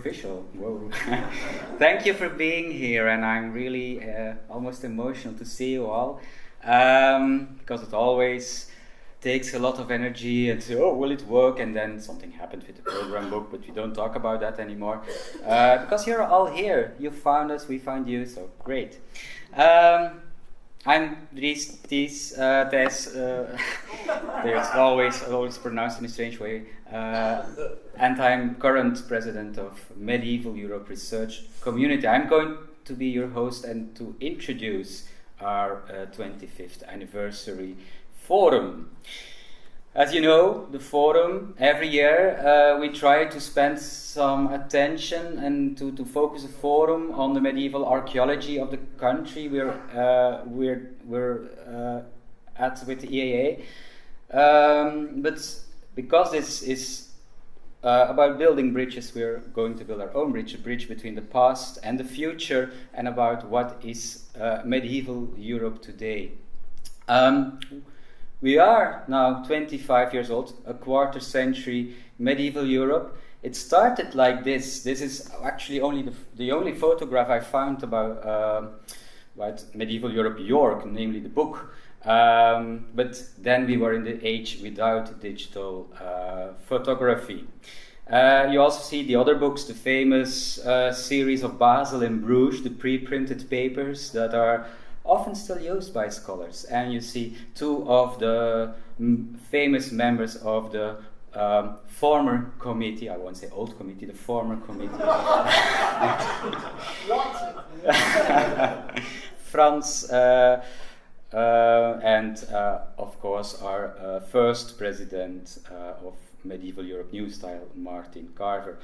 official. Whoa. Thank you for being here, and I'm really almost emotional to see you all, because it always takes a lot of energy and say, oh, will it work? And then something happened with the program book, but we don't talk about that anymore. Because you're all here. You found us, we found you, so great. I'm Dries, it's always pronounced in a strange way, and I'm current president of Medieval Europe Research Community. I'm going to be your host and to introduce our 25th anniversary forum. As you know, the forum, every year we try to spend some attention and to focus the forum on the medieval archaeology of the country we're at with the EAA. But because this is about building bridges, we're going to build our own bridge, a bridge between the past and the future, and about what is medieval Europe today. We are now 25 years old, a quarter century medieval Europe. It started like this. This is actually only the only photograph I found about medieval Europe, York, namely the book. But then we were in the age without digital photography. You also see the other books, the famous series of Basel and Bruges, the pre-printed papers that are often still used by scholars, and you see two of the famous members of the former committee, I won't say old committee, the former committee. Franz and of course our first president of Medieval Europe New Style, Martin Carver.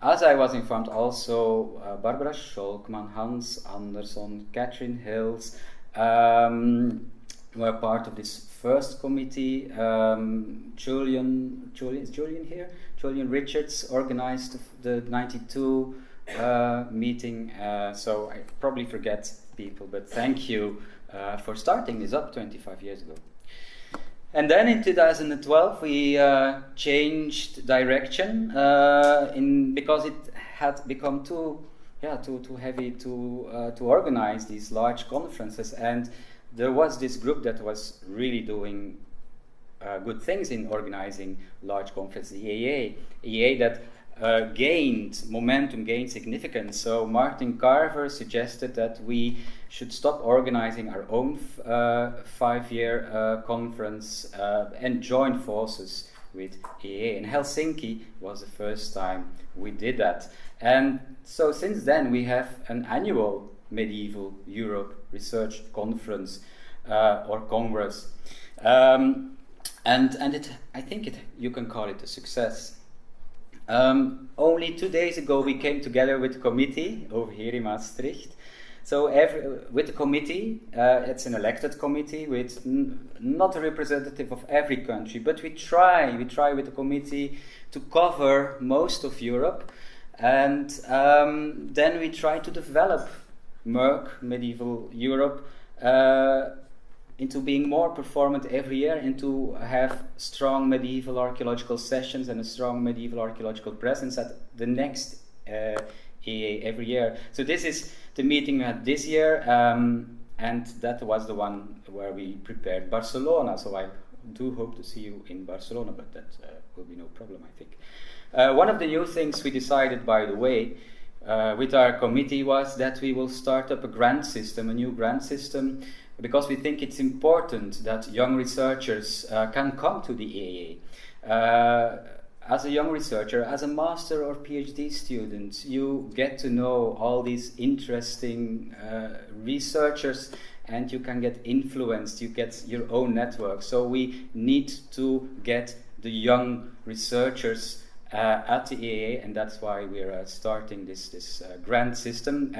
As I was informed, also Barbara Scholkman, Hans Andersson, Catherine Hills were part of this first committee. Julian here? Julian Richards organized the 92 meeting, so I probably forget people, but thank you for starting this up 25 years ago. And then in 2012 we changed direction because it had become too heavy to organize these large conferences, and there was this group that was really doing good things in organizing large conferences, the EAA that gained momentum, gained significance. So Martin Carver suggested that we should stop organizing our own 5-year conference and join forces with EAA. And Helsinki was the first time we did that. And so since then we have an annual Medieval Europe Research Conference or Congress. And I think you can call it a success. Only 2 days ago we came together with the committee over here in Maastricht. So with the committee, it's an elected committee with not a representative of every country, but we try with the committee to cover most of Europe, and then we try to develop MERC, Medieval Europe, into being more performant every year, and to have strong medieval archaeological sessions and a strong medieval archaeological presence at the next EA every year. So this is the meeting we had this year, and that was the one where we prepared Barcelona. So I do hope to see you in Barcelona, but that will be no problem, I think. One of the new things we decided, by the way, with our committee was that we will start up a grant system, a new grant system, because we think it's important that young researchers can come to the EAA. As a young researcher, as a master or PhD student, you get to know all these interesting researchers, and you can get influenced, you get your own network. So we need to get the young researchers at the EAA, and that's why we're starting this grant system.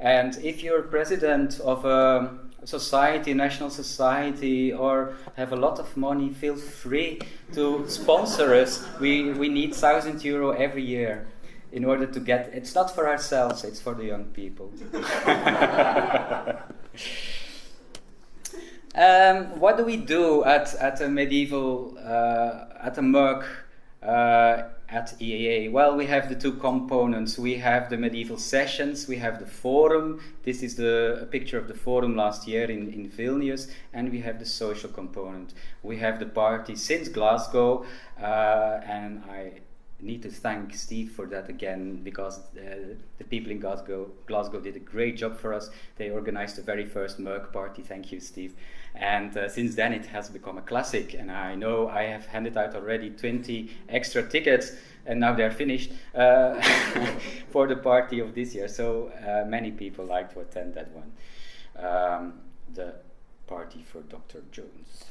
And if you're president of a society, national society, or have a lot of money, feel free to sponsor us. We need €1,000 every year in order to get. It's not for ourselves; it's for the young people. What do we do at a medieval at a MERC at EAA? Well, we have the two components. We have the medieval sessions, we have the forum. This is a picture of the forum last year in Vilnius, and we have the social component. We have the party since Glasgow, and I need to thank Steve for that again, because the people in Glasgow did a great job for us. They organized the very first MERC party. Thank you, Steve. And since then it has become a classic, and I know I have handed out already 20 extra tickets, and now they're finished for the party of this year. So many people like to attend that one, the party for Dr. Jones.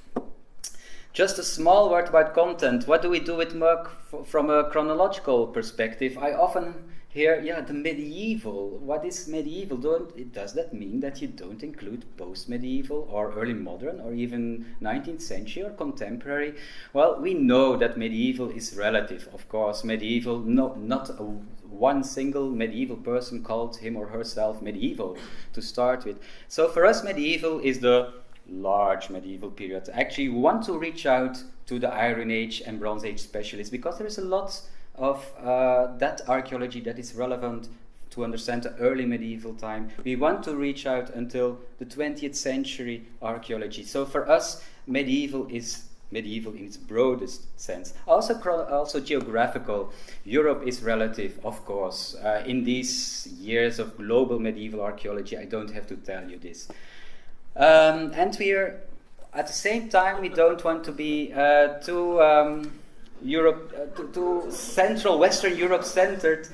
Just a small word about content. What do we do with MERC from a chronological perspective? I often hear, the medieval. What is medieval? Does that mean that you don't include post-medieval or early modern or even 19th century or contemporary? Well, we know that medieval is relative, of course. Medieval, not one single medieval person called him or herself medieval to start with. So for us, medieval is the large medieval period. Actually, we want to reach out to the Iron Age and Bronze Age specialists, because there is a lot of that archaeology that is relevant to understand the early medieval time. We want to reach out until the 20th century archaeology. So for us, medieval is medieval in its broadest sense. Also geographical. Europe is relative, of course. In these years of global medieval archaeology, I don't have to tell you this. And we're at the same time, we don't want to be too Central Western Europe centered.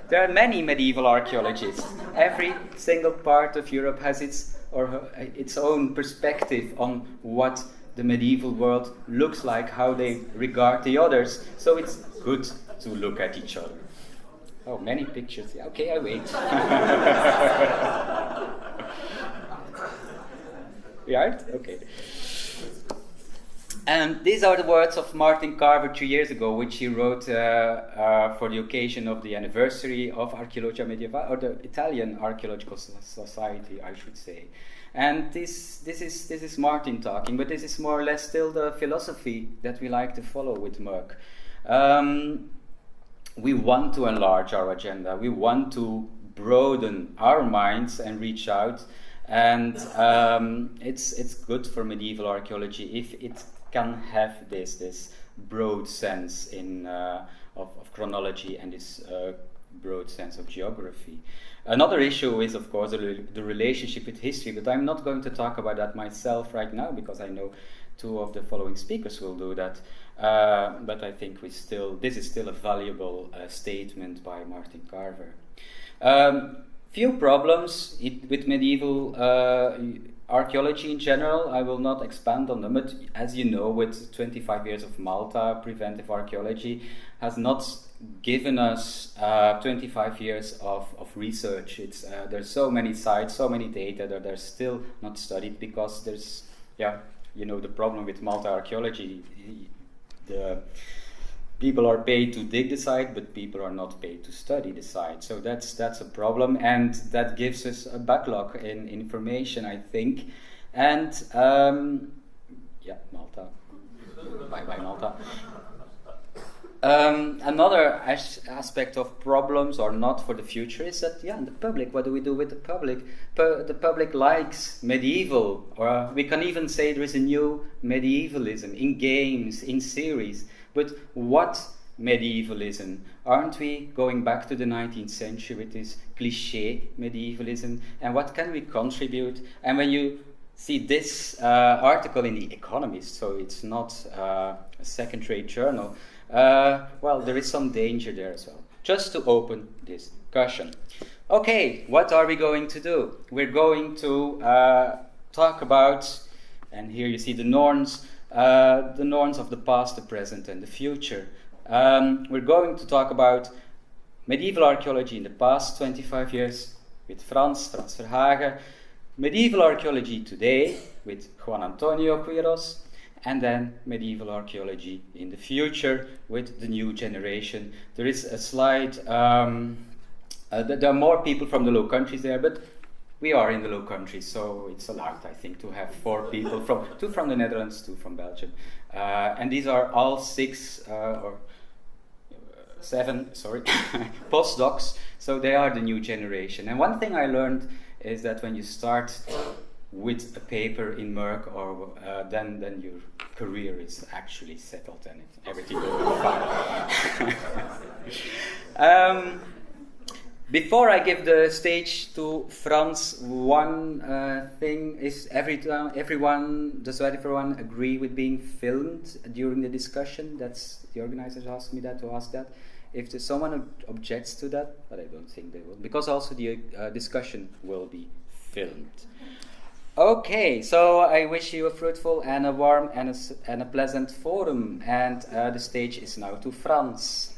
There are many medieval archaeologists. Every single part of Europe has its own perspective on what the medieval world looks like, how they regard the others. So it's good to look at each other. Oh, many pictures. Yeah, okay, I wait. Right? Okay. And these are the words of Martin Carver 2 years ago, which he wrote for the occasion of the anniversary of Archeologia Medievale, or the Italian Archaeological Society, I should say. And this is Martin talking, but this is more or less still the philosophy that we like to follow with MERC. We want to enlarge our agenda. We want to broaden our minds and reach out. And it's good for medieval archaeology if it can have this broad sense of chronology and this broad sense of geography. Another issue is, of course, the relationship with history, but I'm not going to talk about that myself right now, because I know two of the following speakers will do that. But I think this is still a valuable statement by Martin Carver. Few problems with medieval archaeology in general. I will not expand on them, but as you know, with 25 years of Malta, preventive archaeology has not given us 25 years of research. There's so many sites, so many data that are still not studied, because there's, the problem with Malta archaeology. The people are paid to dig the site, but people are not paid to study the site. So that's a problem, and that gives us a backlog in information, I think. And Malta. Bye, Malta. Another aspect of problems or not for the future is that, the public, what do we do with the public? The public likes medieval, or we can even say there is a new medievalism in games, in series. But what medievalism? Aren't we going back to the 19th century with this cliché medievalism? And what can we contribute? And when you see this article in The Economist, so it's not a second-rate journal, there is some danger there as well. Just to open this discussion. Okay, what are we going to do? We're going to talk about, and here you see the norms of the past, the present, and the future. We're going to talk about medieval archaeology in the past 25 years with Frans Verhagen, medieval archaeology today with Juan Antonio Quiros, and then medieval archaeology in the future with the new generation. There is a slide, there are more people from the Low Countries there, but we are in the Low Countries, so it's allowed, I think, to have 4 people, two from the Netherlands, 2 from Belgium. And these are all 6, 7 postdocs, so they are the new generation. And one thing I learned is that when you start with a paper in MERC, or then your career is actually settled and everything will be fine. Before I give the stage to Frans, one thing is everyone, does everyone agree with being filmed during the discussion? That's the organizers asked me that to ask that. If there's someone objects to that, but I don't think they will, because also the discussion will be filmed. Okay, so I wish you a fruitful and a warm and a pleasant forum, and the stage is now to Frans.